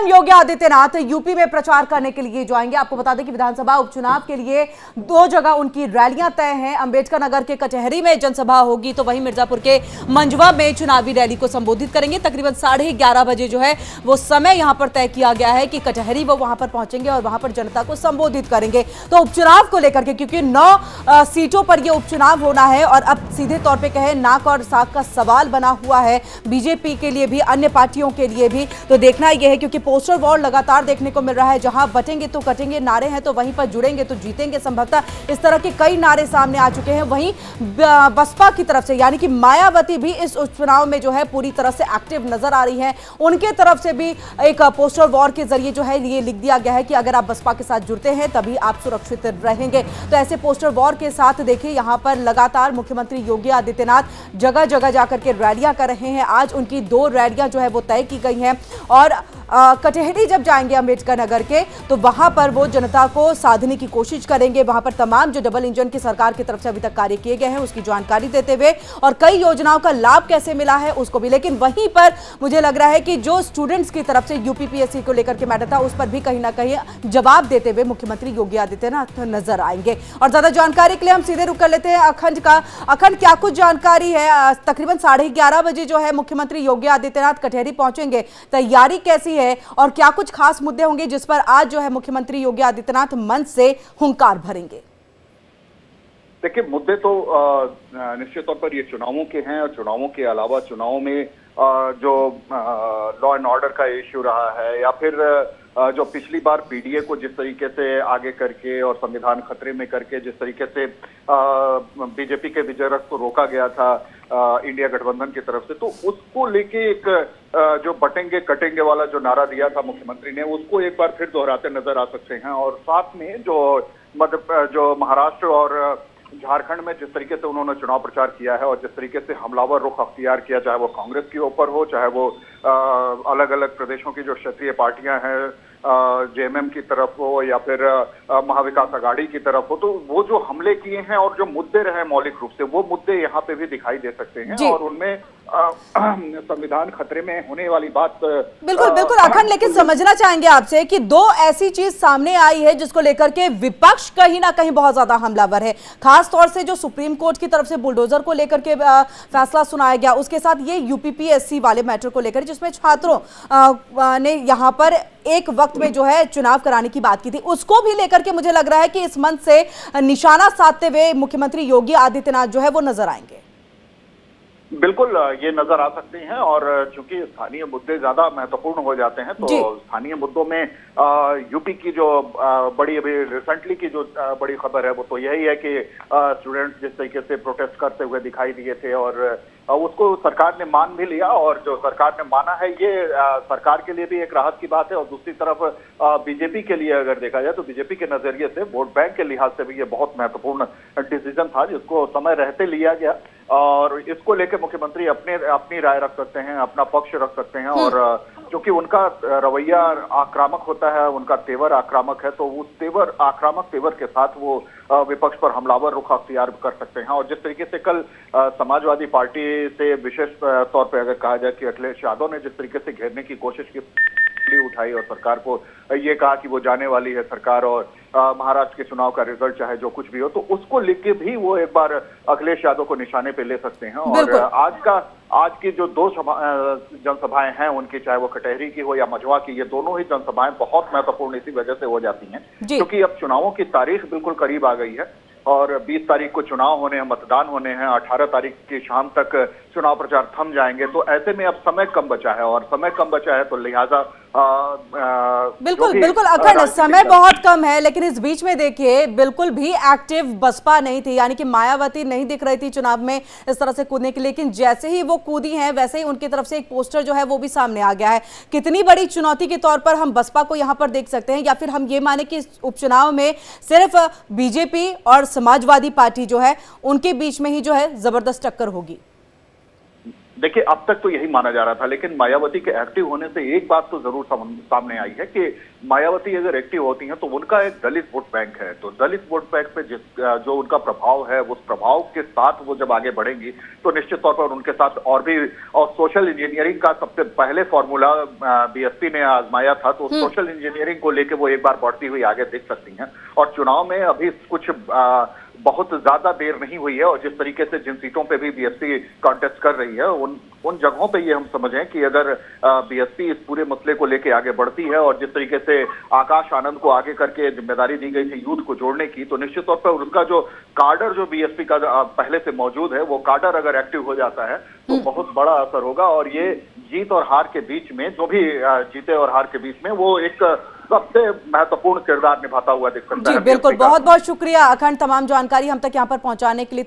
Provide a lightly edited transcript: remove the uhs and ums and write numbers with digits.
Yogi Adityanath UP में प्रचार करने के लिए जाएंगे। आपको बता दें कि विधानसभा उपचुनाव के लिए 2 जगह उनकी रैलियां तय हैं। अंबेडकर नगर के कचहरी में जनसभा होगी, तो वहीं मिर्जापुर के मंझवा में चुनावी रैली को संबोधित करेंगे। तकरीबन 11:30 बजे जो है वो समय यहां पर तय किया गया है कि कचहरी वो वहां पर पहुंचेंगे और वहां पर जनता को संबोधित करेंगे। तो उपचुनाव को लेकर के, क्योंकि 9 सीटों पर यह उपचुनाव होना है और अब सीधे तौर पर कहें नाक और साग का सवाल बना हुआ है बीजेपी के लिए भी, अन्य पार्टियों के लिए भी। तो देखना यह है, क्योंकि पोस्टर वॉर लगातार देखने को मिल रहा है। जहां बटेंगे तो कटेंगे नारे हैं, तो वहीं पर जुड़ेंगे तो जीतेंगे संभवतः, इस तरह के कई नारे सामने आ चुके हैं। वहीं बसपा की तरफ से यानी कि मायावती भी इस उपचुनाव में जो है पूरी तरह से एक्टिव नजर आ रही है। उनके तरफ से भी एक पोस्टर वॉर के जरिए जो है ये लिख दिया गया है कि अगर आप बसपा के साथ जुड़ते हैं तभी आप सुरक्षित रहेंगे। तो ऐसे पोस्टर वॉर के साथ देखिए यहां पर लगातार मुख्यमंत्री योगी आदित्यनाथ जगह जगह जाकर के रैलियां कर रहे हैं। आज उनकी 2 रैलियां जो है वो तय की गई हैं और कचहरी जब जाएंगे अंबेडकर नगर के, तो वहां पर वो जनता को साधने की कोशिश करेंगे। वहां पर तमाम जो डबल इंजन की सरकार की तरफ से अभी तक कार्य किए गए हैं उसकी जानकारी देते हुए और कई योजनाओं का लाभ कैसे मिला है उसको भी। लेकिन वहीं पर मुझे लग रहा है कि जो स्टूडेंट्स की तरफ से यूपीपीएससी को लेकर के मैटर था, उस पर भी कहीं ना कहीं जवाब देते हुए मुख्यमंत्री योगी आदित्यनाथ नजर आएंगे। और ज्यादा जानकारी के लिए हम सीधे रुक कर लेते हैं अखंड का। अखंड, क्या कुछ जानकारी है? तकरीबन 11:30 बजे जो है मुख्यमंत्री योगी आदित्यनाथ कचहरी पहुंचेंगे, तैयारी कैसी है और क्या कुछ खास मुद्दे होंगे जिस पर आज जो है मुख्यमंत्री योगी आदित्यनाथ मंच से हुंकार भरेंगे? देखिए, मुद्दे तो निश्चित तौर पर ये चुनावों के हैं और चुनावों के अलावा चुनावों में जो लॉ एंड ऑर्डर का इश्यू रहा है या फिर जो पिछली बार पीडीए को जिस तरीके से आगे करके और संविधान खतरे में करके जिस तरीके से बीजेपी के विजय रथ को रोका गया था इंडिया गठबंधन की तरफ से, तो उसको लेके एक जो बटेंगे कटेंगे वाला जो नारा दिया था मुख्यमंत्री ने, उसको एक बार फिर दोहराते नजर आ सकते हैं। और साथ में जो महाराष्ट्र और झारखंड में जिस तरीके से उन्होंने चुनाव प्रचार किया है और जिस तरीके से हमलावर रुख अख्तियार किया, चाहे वो कांग्रेस के ऊपर हो, चाहे वो अलग अलग प्रदेशों की जो क्षेत्रीय पार्टियां हैं जेएमएम की तरफ हो या फिर महाविकास अघाड़ी की तरफ हो, तो वो जो हमले किए हैं और जो मुद्दे रहे मौलिक रूप से, वो मुद्दे यहाँ पे भी दिखाई दे सकते हैं। और उनमें संविधान खतरे में होने वाली बात बिल्कुल बिल्कुल अखंड, लेकिन समझना चाहेंगे आपसे कि 2 ऐसी चीज सामने आई है जिसको लेकर के विपक्ष कहीं ना कहीं बहुत ज्यादा हमलावर है। खास तौर से जो सुप्रीम कोर्ट की तरफ से बुलडोजर को लेकर के फैसला सुनाया गया, उसके साथ ये यूपीपीएससी वाले मैटर को लेकर जिसमें छात्रों ने यहाँ पर एक वक्त में जो है चुनाव कराने की बात की थी, उसको भी लेकर के मुझे लग रहा है कि इस मंच से निशाना साधते हुए मुख्यमंत्री योगी आदित्यनाथ जो है वो नजर आएंगे। बिल्कुल ये नजर आ सकते हैं और चूंकि स्थानीय मुद्दे ज्यादा महत्वपूर्ण हो जाते हैं, तो स्थानीय मुद्दों में यूपी की जो बड़ी अभी रिसेंटली की जो बड़ी खबर है वो तो यही है कि स्टूडेंट्स जिस तरीके से प्रोटेस्ट करते हुए दिखाई दिए थे और उसको सरकार ने मान भी लिया और जो सरकार ने माना है ये सरकार के लिए भी एक राहत की बात है। और दूसरी तरफ बीजेपी के लिए अगर देखा जाए तो बीजेपी के नजरिए से वोट बैंक के लिहाज से भी ये बहुत महत्वपूर्ण डिसीजन था जिसको समय रहते लिया गया और इसको लेकर मुख्यमंत्री अपनी राय रख सकते हैं, अपना पक्ष रख सकते हैं। और क्योंकि उनका रवैया आक्रामक होता है, उनका तेवर आक्रामक है, तो उस आक्रामक तेवर के साथ वो विपक्ष पर हमलावर रुख अख्तियार कर सकते हैं। और जिस तरीके से कल समाजवादी पार्टी से विशेष तौर पर अगर कहा जाए कि अखिलेश यादव ने जिस तरीके से घेरने की कोशिश की, उठाई और सरकार को ये कहा कि वो जाने वाली है सरकार और महाराष्ट्र के चुनाव का रिजल्ट चाहे जो कुछ भी हो, तो उसको लेके भी वो एक बार अखिलेश यादव को निशाने पे ले सकते हैं। और आज की जो 2 जनसभाएं हैं उनकी, चाहे वो कटहरी की हो या मझवा की, ये दोनों ही जनसभाएं बहुत महत्वपूर्ण इसी वजह से हो जाती हैं क्योंकि अब चुनावों की तारीख बिल्कुल करीब आ गई है और 20 तारीख को चुनाव होने हैं, मतदान होने हैं, 18 तारीख की शाम तक चुनाव प्रचार थम जाएंगे। तो ऐसे में अब समय कम बचा है और समय कम बचा है तो लिहाजा बिल्कुल अखंड समय बहुत कम है। लेकिन इस बीच में देखिए बिल्कुल भी एक्टिव बसपा नहीं थी, यानी कि मायावती नहीं दिख रही थी चुनाव में इस तरह से कूदने की। लेकिन जैसे ही वो कूदी हैं वैसे ही उनकी तरफ से एक पोस्टर जो है वो भी सामने आ गया है। कितनी बड़ी चुनौती के तौर पर हम बसपा को यहाँ पर देख सकते हैं, या फिर हम ये माने कि उपचुनाव में सिर्फ बीजेपी और समाजवादी पार्टी जो है उनके बीच में ही जो है जबरदस्त टक्कर होगी? देखिए, अब तक तो यही माना जा रहा था, लेकिन मायावती के एक्टिव होने से एक बात तो जरूर सामने आई है कि मायावती अगर एक्टिव होती हैं तो उनका एक दलित वोट बैंक है। तो दलित वोट बैंक पे जो उनका प्रभाव है, उस प्रभाव के साथ वो जब आगे बढ़ेंगी तो निश्चित तौर पर उनके साथ और सोशल इंजीनियरिंग का सबसे पहले फॉर्मूला बीएसपी ने आजमाया था, तो सोशल इंजीनियरिंग को लेकर वो एक बार बढ़ती हुई आगे दिख सकती हैं। और चुनाव में अभी कुछ बहुत ज्यादा देर नहीं हुई है, और जिस तरीके से जिन सीटों पे भी बीएसपी कॉन्टेस्ट कर रही है उन जगहों पे ये हम समझें कि अगर बीएसपी इस पूरे मसले को लेके आगे बढ़ती है, और जिस तरीके से आकाश आनंद को आगे करके जिम्मेदारी दी गई थी यूथ को जोड़ने की, तो निश्चित तौर पर उनका जो काडर जो बीएसपी का पहले से मौजूद है, वो काडर अगर एक्टिव हो जाता है तो बहुत बड़ा असर होगा। और ये जीत और हार के बीच में, जो भी जीते और हार के बीच में, वो एक सबसे महत्वपूर्ण किरदार निभाता हुआ दिख सकता है। जी बिल्कुल, बहुत बहुत शुक्रिया अखंड तमाम जानकारी हम तक यहाँ पर पहुंचाने के लिए।